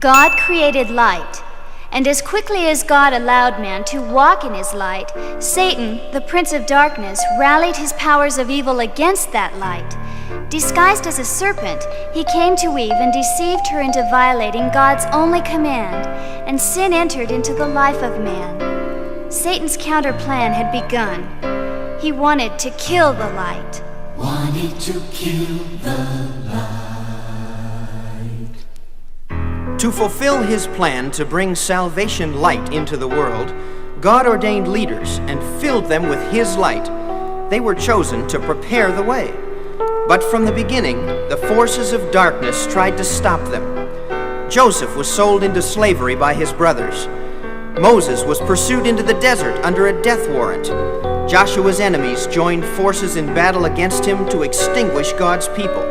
God created light, and as quickly as God allowed man to walk in his light, Satan, the prince of darkness, rallied his powers of evil against that light. Disguised as a serpent, he came to Eve and deceived her into violating God's only command, and sin entered into the life of man. Satan's counter plan had begun. He wanted to kill the light. Wanted to kill the light. To fulfill his plan to bring salvation light into the world, God ordained leaders and filled them with his light. They were chosen to prepare the way. But from the beginning, the forces of darkness tried to stop them. Joseph was sold into slavery by his brothers. Moses was pursued into the desert under a death warrant. Joshua's enemies joined forces in battle against him to extinguish God's people.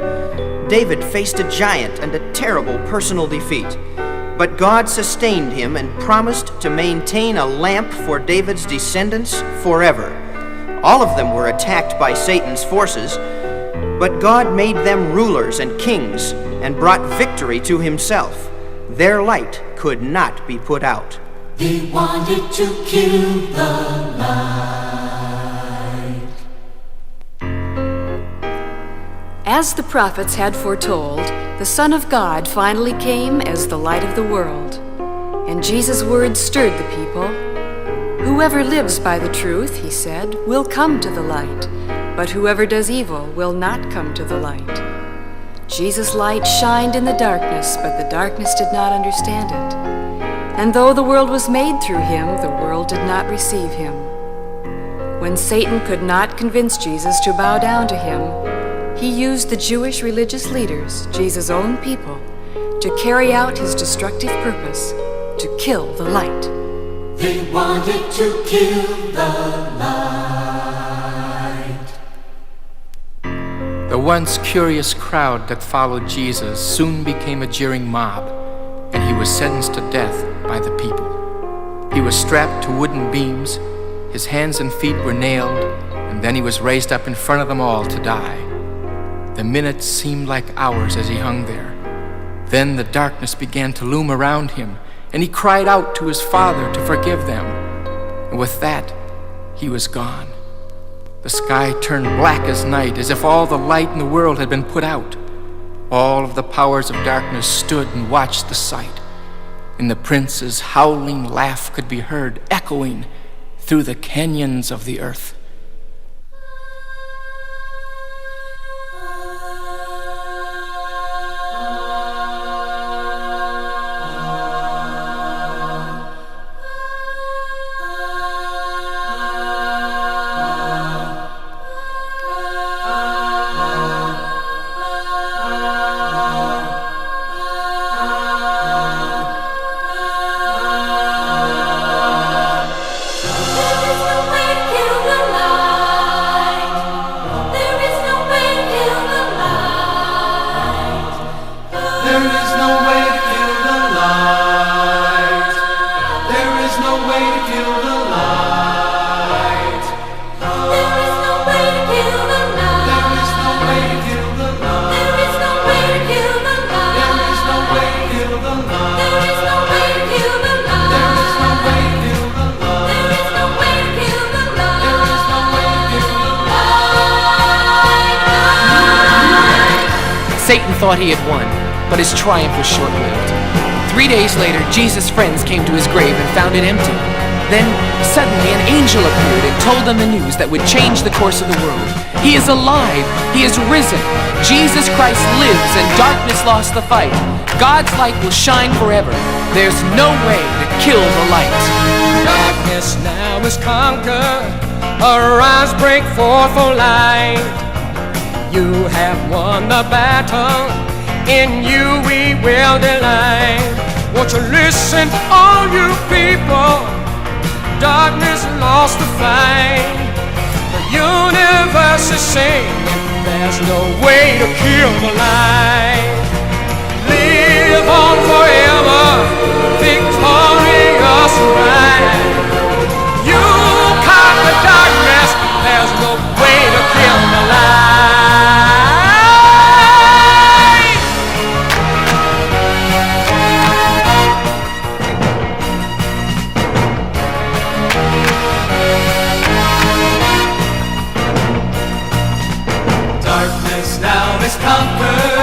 David faced a giant and a terrible personal defeat. But God sustained him and promised to maintain a lamp for David's descendants forever. All of them were attacked by Satan's forces, but God made them rulers and kings and brought victory to himself. Their light could not be put out. They wanted to kill the light. As the prophets had foretold, the Son of God finally came as the light of the world. And Jesus' words stirred the people. Whoever lives by the truth, he said, will come to the light, but whoever does evil will not come to the light. Jesus' light shined in the darkness, but the darkness did not understand it. And though the world was made through him, the world did not receive him. When Satan could not convince Jesus to bow down to him, he used the Jewish religious leaders, Jesus' own people, to carry out his destructive purpose, to kill the light. They wanted to kill the light. The once curious crowd that followed Jesus soon became a jeering mob, and he was sentenced to death by the people. He was strapped to wooden beams, his hands and feet were nailed, and then he was raised up in front of them all to die. The minutes seemed like hours as he hung there. Then the darkness began to loom around him, and he cried out to his Father to forgive them. And with that, he was gone. The sky turned black as night, as if all the light in the world had been put out. All of the powers of darkness stood and watched the sight, and the prince's howling laugh could be heard echoing through the canyons of the earth. Satan thought he had won, but his triumph was short-lived. 3 days later, Jesus' friends came to his grave and found it empty. Then, suddenly, an angel appeared and told them the news that would change the course of the world. He is alive! He is risen! Jesus Christ lives, and darkness lost the fight. God's light will shine forever. There's no way to kill the light. Darkness now is conquered. Arise, break forth, O light. You have won the battle, in you we will delight. Won't you listen, all you people? Darkness lost the fight. The universe is singing, there's no way to kill the light. Live on forever, victorious right. You conquer darkness, there's no way to kill the light. darkness now is conquered.